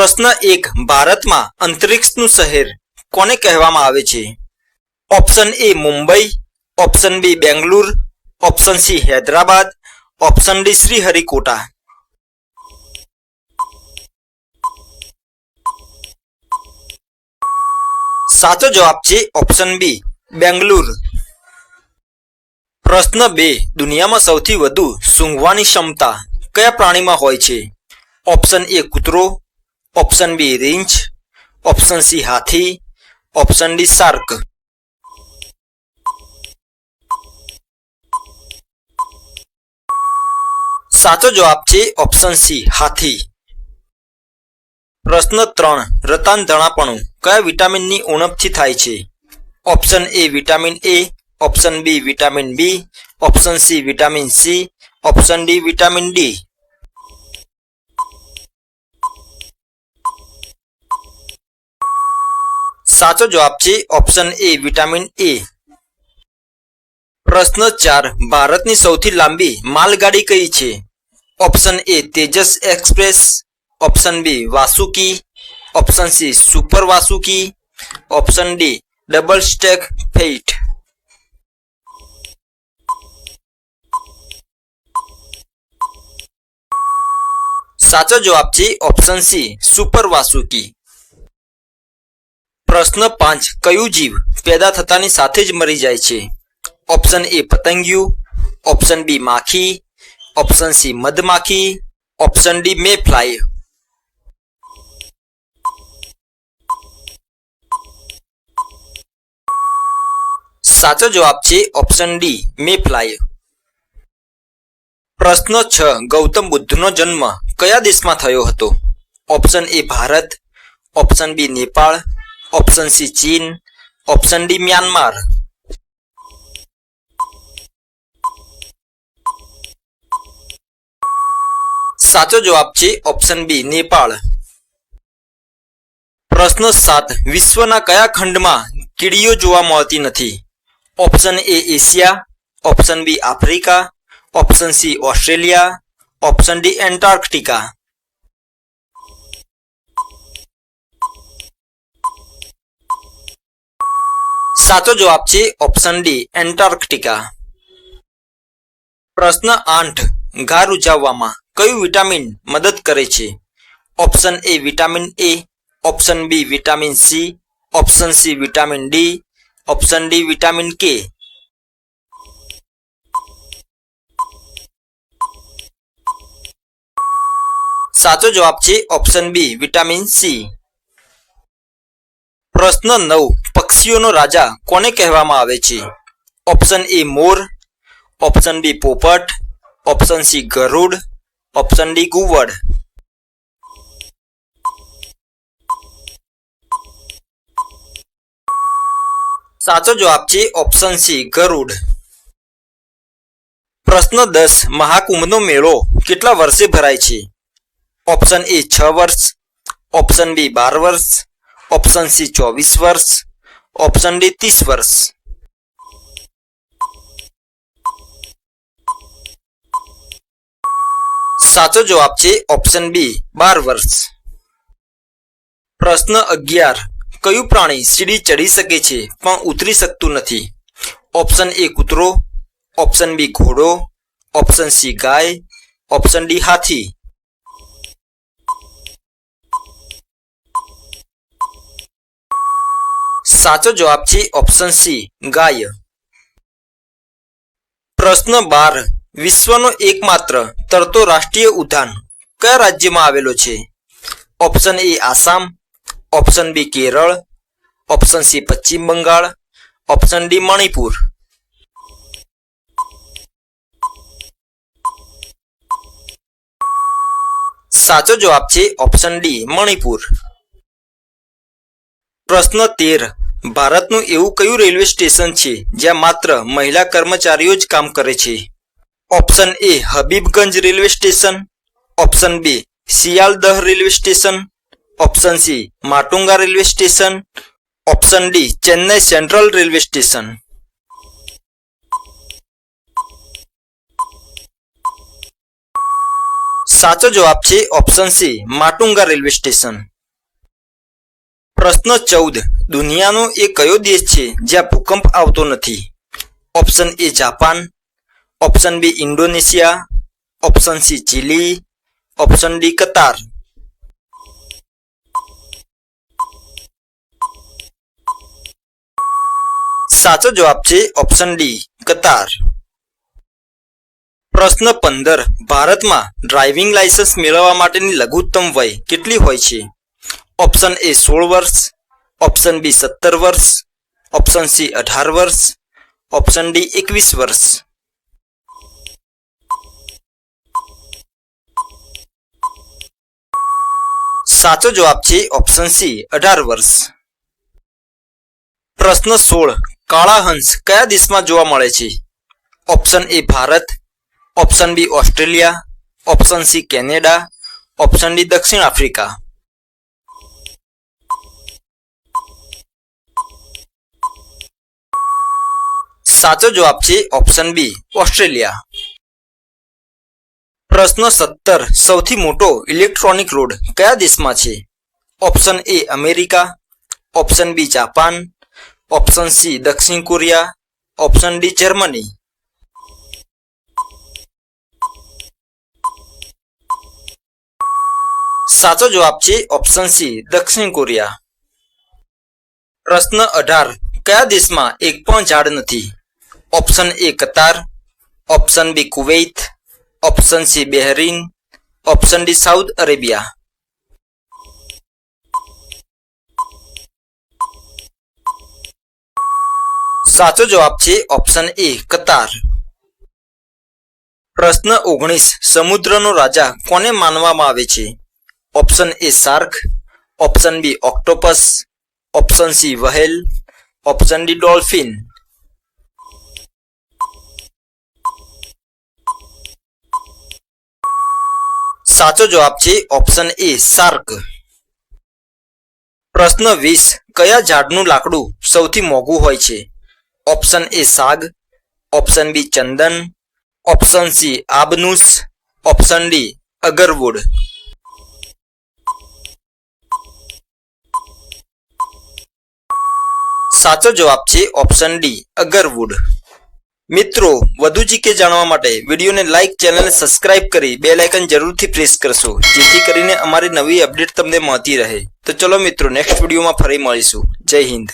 પ્રશ્ન 1 ભારતમાં અંતરિક્ષનું શહેર કોને કહેવામાં આવે છે? Option A Mumbai, option B Bangalore, option C Hyderabad, option D Sriharikota. સાચો જવાબ છે ઓપ્શન બી બેંગ્લુર. પ્રશ્ન 2 દુનિયામાં સૌથી વધુ સૂંઘવાની ક્ષમતા કયા પ્રાણીમાં હોય છે? ઓપ્શન એ કૂતરો, ઓપ્શન બી રીંછ, ઓપ્શન સી હાથી, ઓપ્શન ડી શાર્ક. સાચો જવાબ છે ઓપ્શન સી હાથી. પ્રશ્ન 3 રતાંધણાપણું કયા વિટામિનની ઉણપથી થાય છે? Option A vitamin A, option B vitamin B, option C vitamin C, option D vitamin D. સાચો જવાબ છે ઓપ્શન એ વિટામિન એ. પ્રશ્ન 4 ભારતની સૌથી લાંબી માલગાડી કઈ છે? Option A Tejas express, option B Vasuki, option C super Vasuki, option D double stack freight. સાચો જવાબ છે ઓપ્શન સી સુપર વાસુકી. પ્રશ્ન 5 કયું જીવ પેદા થતાની સાથે જ મરી જાય છે? ઓપ્શન એ પતંગિયું, ઓપ્શન બી માખી, ઓપ્શન સી મધમાખી, ઓપ્શન ડી મે ફ્લાય. સાચો જવાબ છે ઓપ્શન ડી મે ફ્લાય. પ્રશ્ન 6 ગૌતમ બુદ્ધનો જન્મ કયા દેશમાં થયો હતો? Option A Bharat, option B Nepal, option C ચીન, ઓપ્શન ડી મ્યાનમાર. સાચો જવાબ છે ઓપ્શન બી નેપાળ. પ્રશ્ન 7 વિશ્વના કયા ખંડમાં કીડીઓ જોવા મળતી નથી? Option A Asia, option B Africa, option C Australia, option D Antarctica. સાચો જવાબ છે ઓપ્શન ડી એન્ટાર્કટિકા. પ્રશ્ન 8 ઘા રૂઝાવવામાં કયું વિટામિન મદદ કરે છે? Option A vitamin A, option B vitamin C, option C vitamin D, option D vitamin K. સાચો જવાબ છે ઓપ્શન બી વિટામિન સી. પ્રશ્ન 9 પક્ષીઓનો રાજા કોને કહેવામાં આવે છે? ઓપ્શન એ મોર, ઓપ્શન બી પોપટ, ઓપ્શન સી ગરુડ, ઓપ્શન ડી ઘુવડ. સાચો જવાબ છે ઓપ્શન સી ગરુડ. પ્રશ્ન 10 મહાકુંભનો મેળો કેટલા વર્ષે ભરાય છે? ઓપ્શન એ 6 વર્ષ, ઓપ્શન બી 12 વર્ષ, ઓપ્શન સી 24 વર્ષ, ઓપ્શન ડી 30 વર્ષ. સાચો જવાબ છે ઓપ્શન બી 12 વર્ષ. પ્રશ્ન 11 કયું પ્રાણી સીડી ચડી શકે છે પણ ઉતરી શકતું નથી? ઓપ્શન એ કૂતરો, ઓપ્શન બી ઘોડો, ઓપ્શન સી ગાય, ઓપ્શન ડી હાથી. સાચો જવાબ છે ઓપ્શન સી ગાય. પ્રશ્ન 12 વિશ્વનો એકમાત્ર તરતો રાષ્ટ્રીય ઉદ્યાન કયા રાજ્યમાં આવેલો છે? Option A Assam, option B Kerala, option C Paschim Bangal, option D Manipur. સાચો જવાબ છે ઓપ્શન ડી મણિપુર. પ્રશ્ન 13 ભારતનું એવું કયું રેલવે સ્ટેશન છે જ્યાં માત્ર મહિલા કર્મચારીઓ જ કામ કરે છે? Option A Habibganj railway station, option B Sealdah railway station, option C Matunga railway station, option D Chennai central railway station. સાચો જવાબ છે option C Matunga railway station. પ્રશ્ન 14. દુનિયાનો એ કયો દેશ છે જ્યાં ભૂકંપ આવતો નથી? Option A Japan, option B Indonesia, option C Chile, option D Qatar. સાચો જવાબ છે ઓપ્શન ડી કતાર. પ્રશ્ન 15. ભારતમાં ડ્રાઇવિંગ લાયસન્સ મેળવવા માટેની લઘુત્તમ વય કેટલી હોય છે? ઓપ્શન એ 16 વર્ષ, ઓપ્શન બી 17 વર્ષ, ઓપ્શન સી 18 વર્ષ, ઓપ્શન ડી 21 વર્ષ. સાચો જવાબ છે ઓપ્શન સી 18 વર્ષ. પ્રશ્ન 16. કાળા હંસ કયા દેશમાં જોવા મળે છે? Option A Bharat, option B Australia, option C Canada, option D દક્ષિણ આફ્રિકા. સાચો જવાબ છે ઓપ્શન બી ઓસ્ટ્રેલિયા. પ્રશ્ન 17. સૌથી મોટો ઇલેક્ટ્રોનિક રોડ કયા દેશમાં છે? Option A America, option B Japan, option C દક્ષિણ કોરિયા, ઓપ્શન ડી જર્મની. સાચો જવાબ છે ઓપ્શન સી દક્ષિણ કોરિયા. પ્રશ્ન 18. કયા દેશમાં એક પણ ઝાડ નથી? Option A Qatar, option B Kuwait, option C Bahrain, option D Saudi Arabia. સાચો જવાબ છે ઓપ્શન એ કતાર. પ્રશ્ન 19. સમુદ્રનો રાજા કોને માનવામાં આવે છે? Option A shark, option B octopus, option C whale, option D dolphin. સાચો જવાબ છે ઓપ્શન એ શાર્ક. પ્રશ્ન 20. કયા ઝાડનું લાકડું સૌથી મોંઘું હોય છે? ઓપ્શન એ સાગ, ઓપ્શન બી ચંદન, ઓપ્શન સી આબનુસ, ઓપ્શન ડી અગરવુડ. સાચો જવાબ છે ઓપ્શન ડી અગરવુડ. મિત્રો, વધુ જીકે જાણવા માટે વિડીયોને લાઇક, ચેનલને સબસ્ક્રાઇબ કરી બેલ આઇકન જરૂરથી પ્રેસ કરશો, જેથી કરીને અમારી નવી અપડેટ તમને મળતી રહે. તો ચલો મિત્રો, નેક્સ્ટ વિડીયોમાં ફરી મળીશું. જય હિન્દ.